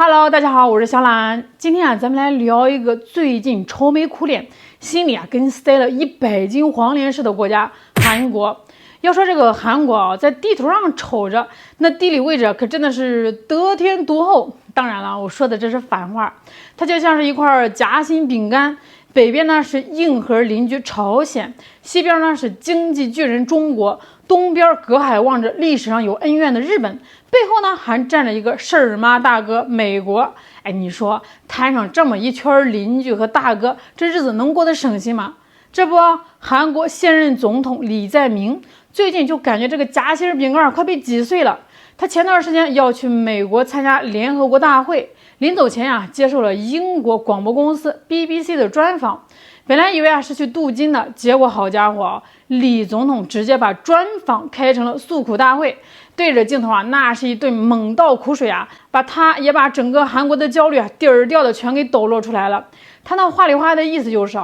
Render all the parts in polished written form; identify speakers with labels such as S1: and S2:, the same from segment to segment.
S1: Hello， 大家好，我是小懒。今天咱们来聊一个最近愁眉苦脸、心里跟塞了100斤黄连似的国家——韩国。要说这个韩国在地图上瞅着那地理位置可真的是得天独厚。当然了，我说的这是反话，它就像是一块夹心饼干。北边呢是硬核邻居朝鲜，西边呢是经济巨人中国，东边隔海望着历史上有恩怨的日本，背后呢还站着一个事儿妈大哥美国。你说摊上这么一圈邻居和大哥，这日子能过得省心吗？这不，韩国现任总统李在明最近就感觉这个夹心饼干快被挤碎了。他前段时间要去美国参加联合国大会，临走前接受了英国广播公司 BBC 的专访。本来以为是去镀金的，结果好家伙，李总统直接把专访开成了诉苦大会，对着镜头那是一顿猛倒苦水把他也把整个韩国的焦虑底儿掉的全给抖落出来了。他那话里话的意思就是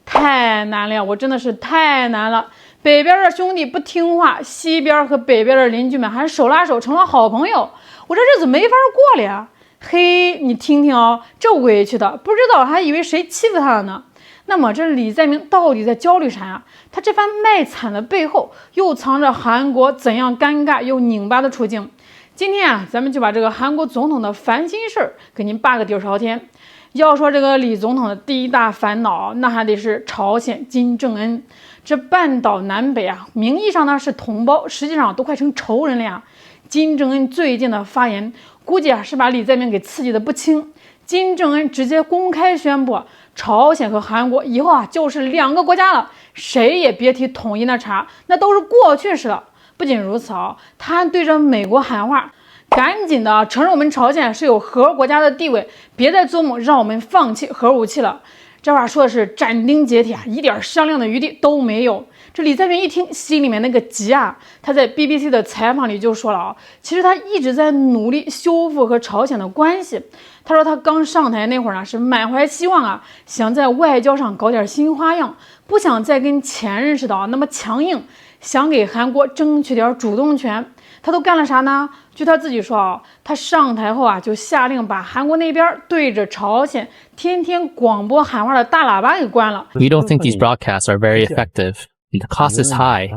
S1: 太难了，我真的是太难了。北边的兄弟不听话，西边和北边的邻居们还手拉手成了好朋友，我这日子没法过了呀。嘿，你听听这委屈的不知道还以为谁欺负他了呢。那么这李在明到底在焦虑啥呀？他这番卖惨的背后又藏着韩国怎样尴尬又拧巴的处境？今天咱们就把这个韩国总统的烦心事儿给您扒个底儿朝天。要说这个李总统的第一大烦恼，那还得是朝鲜金正恩。这半岛南北名义上呢是同胞，实际上都快成仇人了呀。金正恩最近的发言，估计是把李在明给刺激的不轻。金正恩直接公开宣布，朝鲜和韩国以后就是2个国家了，谁也别提统一那茬，那都是过去式了。不仅如此他还对着美国喊话，赶紧的承认我们朝鲜是有核国家的地位，别再做梦让我们放弃核武器了。这话说的是斩钉截铁一点商量的余地都没有。这李在明一听，心里面那个急他在 BBC 的采访里就说了其实他一直在努力修复和朝鲜的关系。他说他刚上台那会儿是满怀希望想在外交上搞点新花样，不想再跟前任似的那么强硬，想给韩国争取点主动权。他都干了啥呢？据他自己说他上台后就下令把韩国那边对着朝鲜天天广播喊话的大喇叭给关了。
S2: We don't think these broadcasts are very effective. The cost is high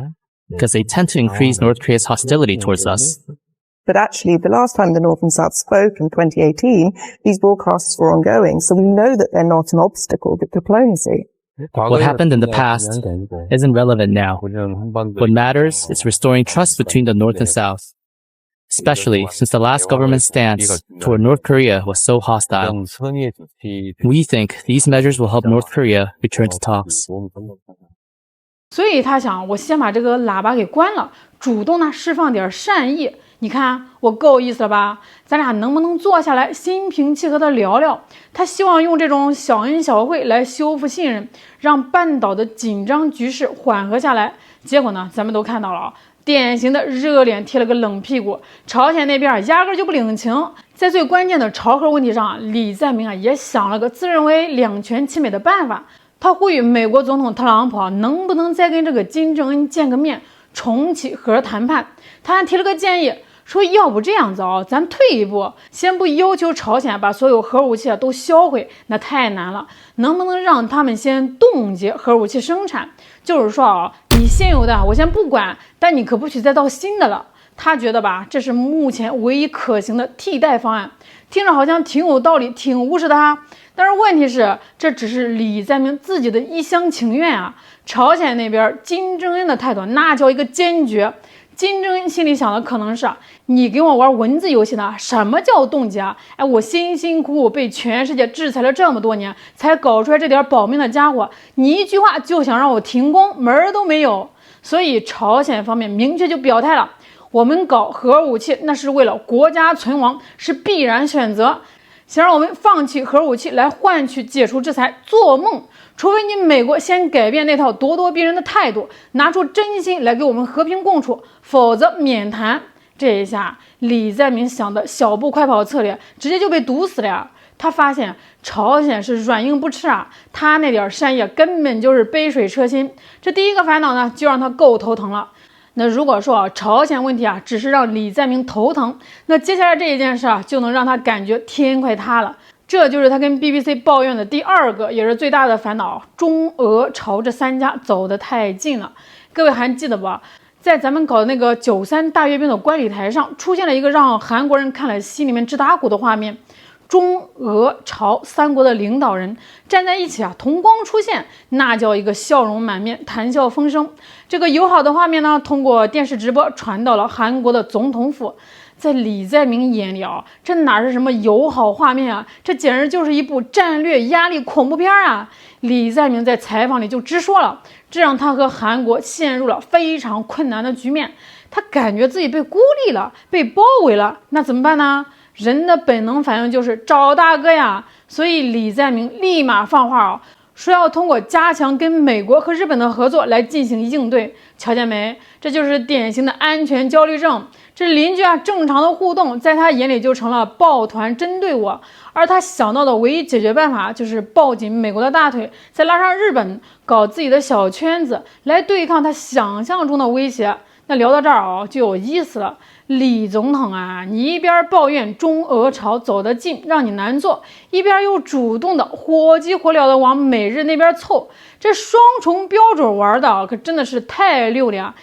S2: because they tend to increase North Korea's hostility towards us.
S3: But actually, the last time the North and South spoke in 2018, these broadcasts were ongoing, so we know that they're not an obstacle to diplomacy.
S2: What happened in the past isn't relevant now. What matters is restoring trust between the North and South, especially since the last government's stance toward North Korea was so hostile. We think these measures will help North Korea return to talks.
S1: 所以他想，我先把这个喇叭给关了，主动释放点善意。你看我够意思了吧？咱俩能不能坐下来心平气和的聊聊？他希望用这种小恩小惠来修复信任，让半岛的紧张局势缓和下来。结果呢，咱们都看到了典型的热脸贴了个冷屁股。朝鲜那边压根就不领情。在最关键的朝核问题上李在明也想了个自认为两全其美的办法。他呼吁美国总统特朗普能不能再跟这个金正恩见个面，重启核谈判。他还提了个建议，说要不这样子咱退一步，先不要求朝鲜把所有核武器都销毁，那太难了，能不能让他们先冻结核武器生产？就是说你现有的我先不管，但你可不许再造新的了。他觉得这是目前唯一可行的替代方案。听着好像挺有道理，挺务实的但是问题是，这只是李在明自己的一厢情愿朝鲜那边金正恩的态度那叫一个坚决。金正恩心里想的可能是你给我玩文字游戏呢？什么叫冻结我辛辛苦苦被全世界制裁了这么多年，才搞出来这点保命的家伙，你一句话就想让我停工，门儿都没有。所以朝鲜方面明确就表态了，我们搞核武器那是为了国家存亡，是必然选择。想让我们放弃核武器来换取解除制裁，做梦！除非你美国先改变那套咄咄逼人的态度，拿出真心来给我们和平共处，否则免谈。这一下李在明想的小步快跑策略直接就被堵死了他发现朝鲜是软硬不吃他那点善意根本就是杯水车薪。这第一个烦恼呢就让他够头疼了。那如果说朝鲜问题只是让李在明头疼，那接下来这一件事就能让他感觉天快塌了。这就是他跟 BBC 抱怨的第二个也是最大的烦恼，中俄朝这3家走得太近了。各位还记得不？在咱们搞的那个93大阅兵的观礼台上，出现了一个让韩国人看了心里面直打鼓的画面。中俄朝3国的领导人站在一起同光出现，那叫一个笑容满面，谈笑风生。这个友好的画面呢，通过电视直播传到了韩国的总统府。在李在明眼里这哪是什么友好画面这简直就是一部战略压力恐怖片李在明在采访里就直说了，这让他和韩国陷入了非常困难的局面。他感觉自己被孤立了，被包围了，那怎么办呢？人的本能反应就是找大哥呀，所以李在明立马放话说要通过加强跟美国和日本的合作来进行应对。瞧见没？这就是典型的安全焦虑症。这邻居正常的互动在他眼里就成了抱团针对我，而他想到的唯一解决办法就是抱紧美国的大腿，再拉上日本，搞自己的小圈子来对抗他想象中的威胁。那聊到这儿就有意思了。李总统你一边抱怨中俄朝走得近让你难做，一边又主动的火急火燎的往美日那边凑，这双重标准玩的可真的是太溜了。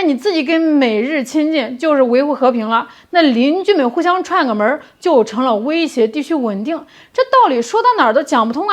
S1: 你自己跟美日亲近就是维护和平了，那邻居们互相串个门就成了威胁地区稳定，这道理说到哪儿都讲不通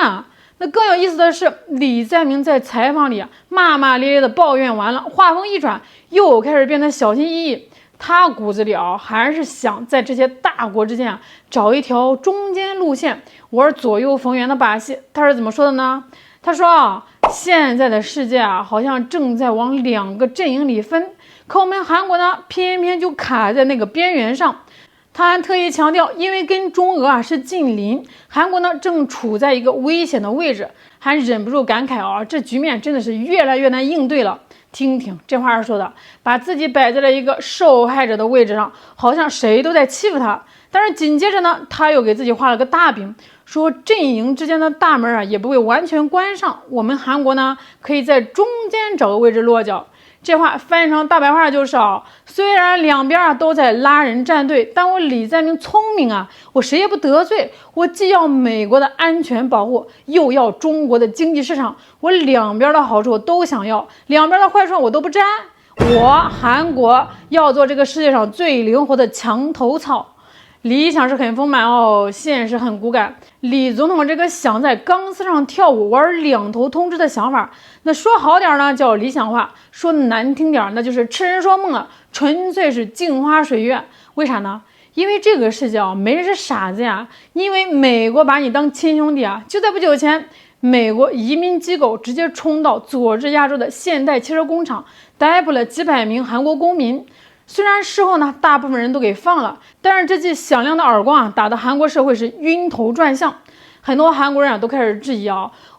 S1: 那更有意思的是，李在明在采访里骂骂咧咧的抱怨完了，话锋一转又开始变得小心翼翼。他骨子里还是想在这些大国之间找一条中间路线，玩左右逢源的把戏。他是怎么说的呢？他说现在的世界好像正在往2个阵营里分，可我们韩国呢偏偏就卡在那个边缘上。他还特意强调，因为跟中俄是近邻，韩国呢正处在一个危险的位置，还忍不住感慨这局面真的是越来越难应对了。听听这话说的，把自己摆在了一个受害者的位置上，好像谁都在欺负他。但是紧接着呢，他又给自己画了个大饼，说阵营之间的大门也不会完全关上，我们韩国呢可以在中间找个位置落脚。这话翻译成大白话就是虽然两边都在拉人站队，但我李在明聪明我谁也不得罪，我既要美国的安全保护，又要中国的经济市场，我两边的好处都想要，两边的坏处我都不沾。我韩国要做这个世界上最灵活的墙头草。理想是很丰满现实很骨感。李总统这个想在钢丝上跳舞玩2头通吃的想法，那说好点呢叫理想化，说难听点那就是痴人说梦纯粹是镜花水月。为啥呢？因为这个世界没人是傻子因为美国把你当亲兄弟就在不久前，美国移民机构直接冲到佐治亚州的现代汽车工厂，逮捕了几百名韩国公民。虽然事后呢，大部分人都给放了，但是这记响亮的耳光打得韩国社会是晕头转向。很多韩国人都开始质疑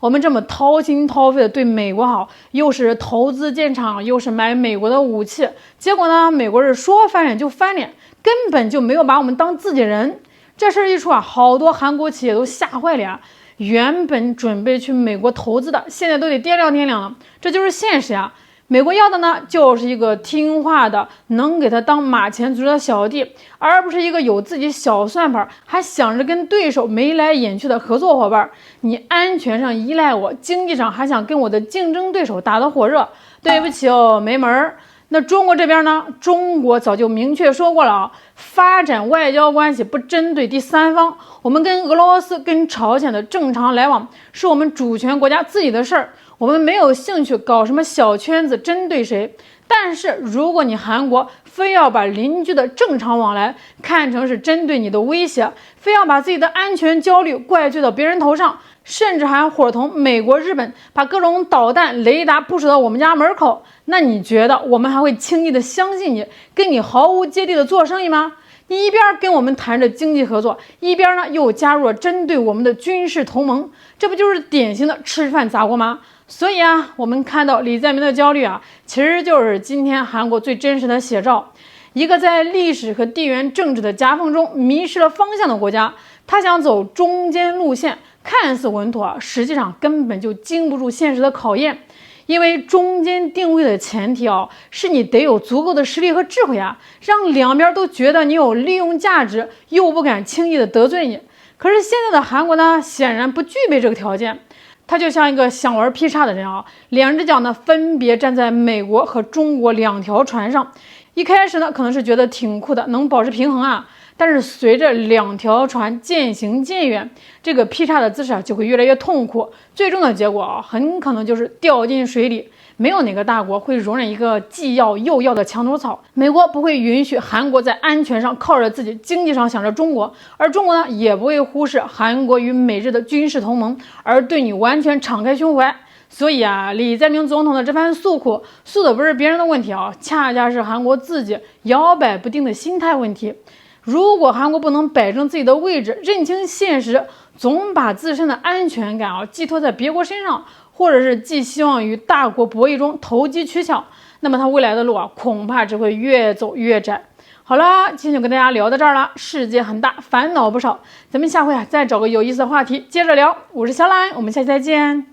S1: 我们这么掏心掏肺的对美国好，又是投资建厂，又是买美国的武器，结果呢，美国人说翻脸就翻脸，根本就没有把我们当自己人。这事一出好多韩国企业都吓坏了原本准备去美国投资的，现在都得掂量掂量了。这就是现实美国要的呢，就是一个听话的，能给他当马前卒的小弟，而不是一个有自己小算盘，还想着跟对手眉来眼去的合作伙伴。你安全上依赖我，经济上还想跟我的竞争对手打得火热，对不起没门儿。那中国这边呢？中国早就明确说过了发展外交关系不针对第三方，我们跟俄罗斯、跟朝鲜的正常来往是我们主权国家自己的事儿。我们没有兴趣搞什么小圈子针对谁，但是如果你韩国非要把邻居的正常往来看成是针对你的威胁，非要把自己的安全焦虑怪罪到别人头上，甚至还伙同美国、日本把各种导弹、雷达部署到我们家门口，那你觉得我们还会轻易的相信你，跟你毫无芥蒂的做生意吗？你一边跟我们谈着经济合作，一边呢又加入了针对我们的军事同盟，这不就是典型的吃饭砸锅吗？所以我们看到李在明的焦虑其实就是今天韩国最真实的写照。一个在历史和地缘政治的夹缝中迷失了方向的国家，他想走中间路线，看似稳妥实际上根本就经不住现实的考验。因为中间定位的前提是你得有足够的实力和智慧让两边都觉得你有利用价值，又不敢轻易的得罪你。可是现在的韩国呢，显然不具备这个条件。他就像一个想玩劈叉的人两只脚呢分别站在美国和中国两条船上。一开始呢，可能是觉得挺酷的，能保持平衡但是随着两条船渐行渐远，这个劈叉的姿势就会越来越痛苦，最终的结果很可能就是掉进水里。没有哪个大国会容忍一个既要又要的墙头草。美国不会允许韩国在安全上靠着自己，经济上想着中国，而中国呢，也不会忽视韩国与美日的军事同盟，而对你完全敞开胸怀。所以李在明总统的这番诉苦，诉的不是别人的问题恰恰是韩国自己摇摆不定的心态问题。如果韩国不能摆正自己的位置，认清现实，总把自身的安全感寄托在别国身上，或者是寄希望于大国博弈中投机取巧，那么他未来的路恐怕只会越走越窄。好了，今天就跟大家聊到这儿了。世界很大，烦恼不少，咱们下回再找个有意思的话题接着聊。我是小懒，我们下期再见。